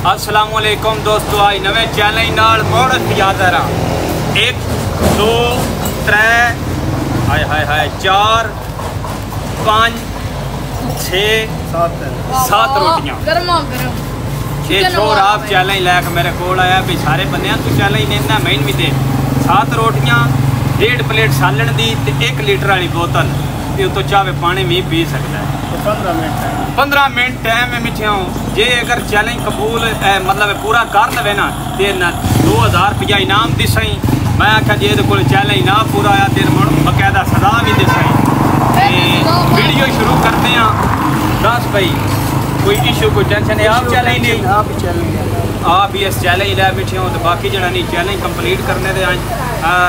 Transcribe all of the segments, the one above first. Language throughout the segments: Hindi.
अस्सलामुअलैकुम दोस्तों, आज नवे चैलेंज नाल मुड़ हाज़र हां। 1 2 3 हाय हाय हाय 4 5 6 7 रोटियां ये छोर आप चैलेंज लैके मेरे को आया भी सारे बंदे तू चैलेंज लेना मैन भी दे। 7 रोटियां 1.5 प्लेट सालन दी ते 1 लीटर वाली बोतल ते तो चाहे पानी भी पी सकता है। 15 मिनट टाइम में मिठिया जे अगर चैलेंज कबूल मतलब पूरा कर लवे ना तो 2000 रुपया इनाम दिसाई। मैं आख्या जे को चैलेंज ना पूरा आया तो बकायदा सजा भी दिसाई। वीडियो शुरू करते हैं। दस भाई कोई इशू कोई टेंशन है आप चैलेंज नहीं आप ही इस चैलेंज लै बैठे हो तो बाकी जरा नहीं चैलेंज कंप्लीट करने दे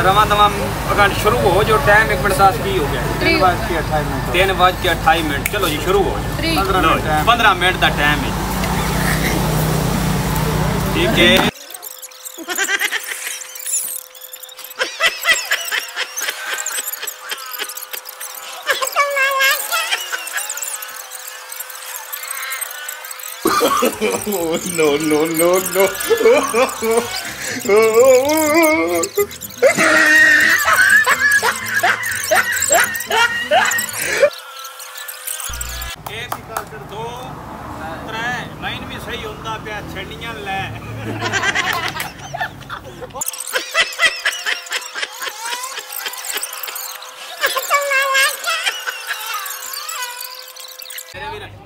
रवा दवा अगर शुरू हो जो टाइम 1 मिनट 10 की हो गया 3:28। चलो जी शुरू हो 15 मिनट का टाइम है ठीक है। no. एक 2 3 लाइन भी सही होता पे छड़ियां ले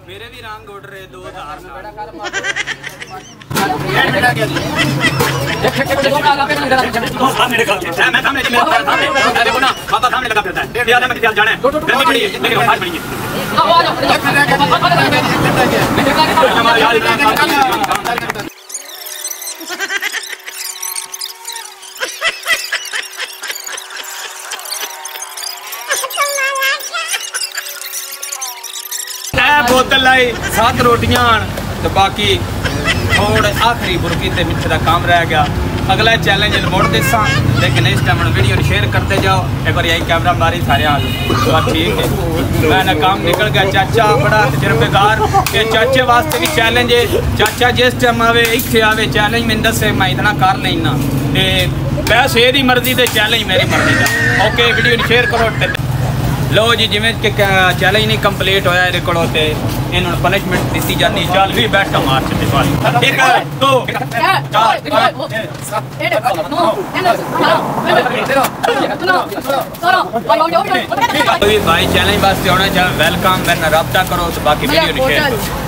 मेरे भी रंग उड़ रहे 2000 सामने लगा फिरता है जाना है बोतल लाई 7 रोटियां तो बाकी थोड़े आखिरी बुरकी ते मिठे का काम रह गया। अगला चैलेंज मोड़ देसा लेकिन इस टाइम वीडियो शेयर करते जाओ। एक बार यही कैमरा मारी सारे हाल ठीक है। मैंने काम निकल गया। चाचा बड़ा तजर्बेकार के चाचे वास्ते भी चैलेंज है। चाचा जिस टाइम आवे इतने आवे चैलेंज मैंने दसे मैं इतना कर लेना पैसे एदी मर्जी दे चैलेंज मेरी मर्जी का। ओके वीडियो शेयर करो। लो जी जिमें कि चैलेंज नहीं कंप्लीट होया ये को होते इन्होंने पनिशमेंट दी जाती। चल भी बैठा मार चलते 1 2 4 भाई चैलेंज वास्ते होना चाहिए। वेलकम मेरे रब्ता करो तो बाकी वीडियो शेयर करो।